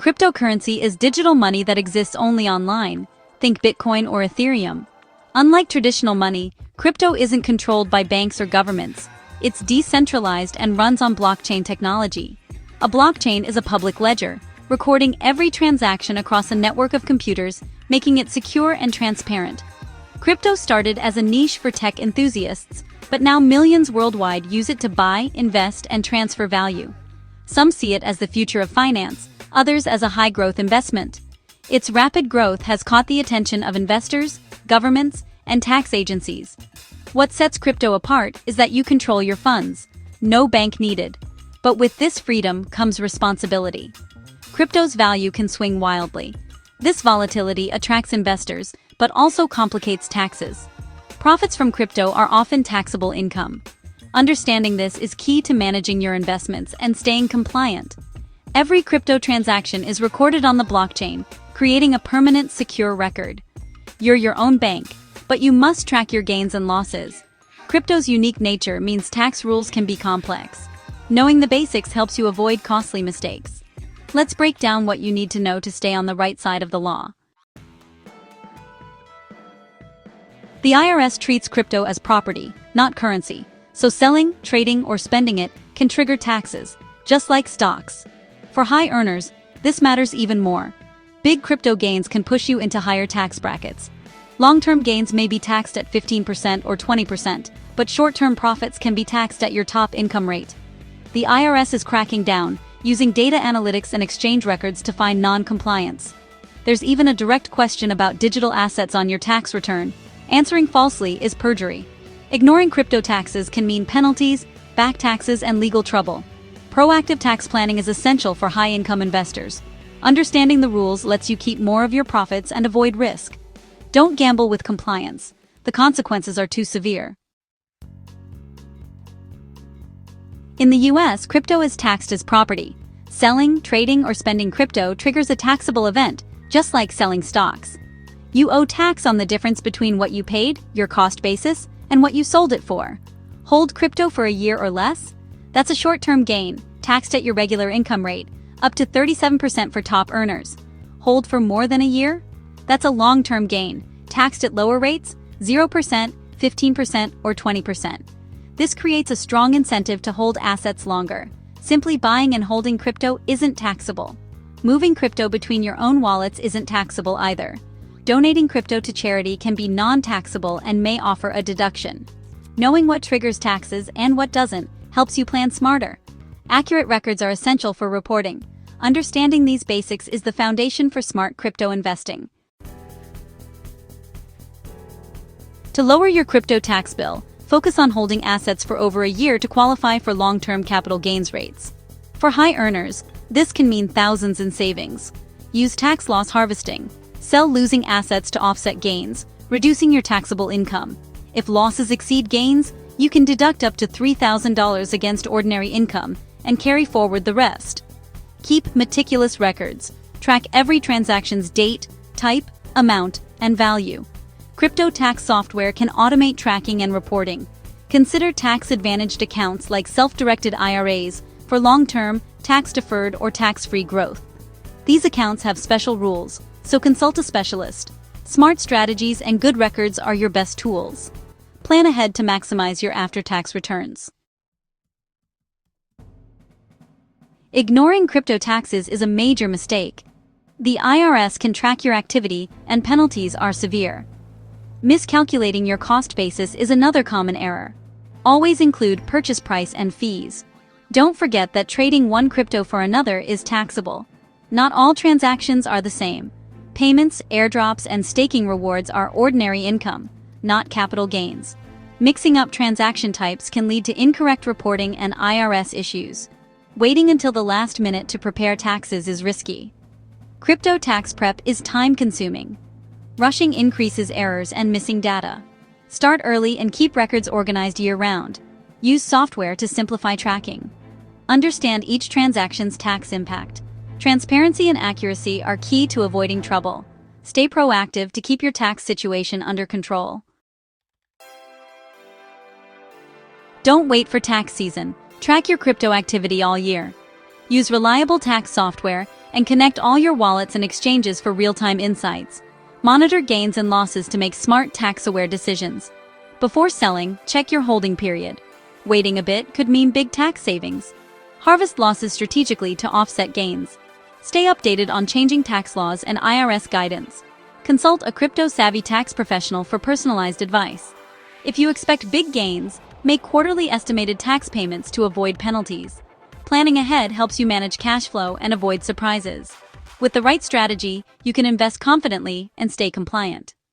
Cryptocurrency is digital money that exists only online. Think Bitcoin or Ethereum. Unlike traditional money, crypto isn't controlled by banks or governments. It's decentralized and runs on blockchain technology. A blockchain is a public ledger, recording every transaction across a network of computers, making it secure and transparent. Crypto started as a niche for tech enthusiasts, but now millions worldwide use it to buy, invest, and transfer value. Some see it as the future of finance, others as a high-growth investment. Its rapid growth has caught the attention of investors, governments, and tax agencies. What sets crypto apart is that you control your funds. No bank needed. But with this freedom comes responsibility. Crypto's value can swing wildly. This volatility attracts investors, but also complicates taxes. Profits from crypto are often taxable income. Understanding this is key to managing your investments and staying compliant. Every crypto transaction is recorded on the blockchain, creating a permanent, secure record. You're your own bank, but you must track your gains and losses. Crypto's unique nature means tax rules can be complex. Knowing the basics helps you avoid costly mistakes. Let's break down what you need to know to stay on the right side of the law. The IRS treats crypto as property, not currency, so selling, trading, or spending it can trigger taxes, just like stocks. For high earners, this matters even more. Big crypto gains can push you into higher tax brackets. Long-term gains may be taxed at 15% or 20%, but short-term profits can be taxed at your top income rate. The IRS is cracking down, using data analytics and exchange records to find non-compliance. There's even a direct question about digital assets on your tax return. Answering falsely is perjury. Ignoring crypto taxes can mean penalties, back taxes, and legal trouble. Proactive tax planning is essential for high-income investors. Understanding the rules lets you keep more of your profits and avoid risk. Don't gamble with compliance. The consequences are too severe. In the US, crypto is taxed as property. Selling, trading, or spending crypto triggers a taxable event, just like selling stocks. You owe tax on the difference between what you paid, your cost basis, and what you sold it for. Hold crypto for a year or less? That's a short-term gain, taxed at your regular income rate, up to 37% for top earners. Hold for more than a year? That's a long-term gain, taxed at lower rates, 0%, 15%, or 20%. This creates a strong incentive to hold assets longer. Simply buying and holding crypto isn't taxable. Moving crypto between your own wallets isn't taxable either. Donating crypto to charity can be non-taxable and may offer a deduction. Knowing what triggers taxes and what doesn't helps you plan smarter. Accurate records are essential for reporting. Understanding these basics is the foundation for smart crypto investing. To lower your crypto tax bill, focus on holding assets for over a year to qualify for long-term capital gains rates. For high earners, this can mean thousands in savings. Use tax loss harvesting. Sell losing assets to offset gains, reducing your taxable income. If losses exceed gains, you can deduct up to $3,000 against ordinary income and carry forward the rest. Keep meticulous records. Track every transaction's date, type, amount, and value. Crypto tax software can automate tracking and reporting. Consider tax-advantaged accounts like self-directed IRAs for long-term, tax-deferred, or tax-free growth. These accounts have special rules, so consult a specialist. Smart strategies and good records are your best tools. Plan ahead to maximize your after-tax returns. Ignoring crypto taxes is a major mistake. The IRS can track your activity, and penalties are severe. Miscalculating your cost basis is another common error. Always include purchase price and fees. Don't forget that trading one crypto for another is taxable. Not all transactions are the same. Payments, airdrops, and staking rewards are ordinary income, not capital gains. Mixing up transaction types can lead to incorrect reporting and IRS issues. Waiting until the last minute to prepare taxes is risky. Crypto tax prep is time-consuming. Rushing increases errors and missing data. Start early and keep records organized year-round. Use software to simplify tracking. Understand each transaction's tax impact. Transparency and accuracy are key to avoiding trouble. Stay proactive to keep your tax situation under control. Don't wait for tax season. Track your crypto activity all year. Use reliable tax software and connect all your wallets and exchanges for real-time insights. Monitor gains and losses to make smart tax-aware decisions. Before selling, check your holding period. Waiting a bit could mean big tax savings. Harvest losses strategically to offset gains. Stay updated on changing tax laws and IRS guidance. Consult a crypto-savvy tax professional for personalized advice. If you expect big gains, make quarterly estimated tax payments to avoid penalties. Planning ahead helps you manage cash flow and avoid surprises. With the right strategy, you can invest confidently and stay compliant.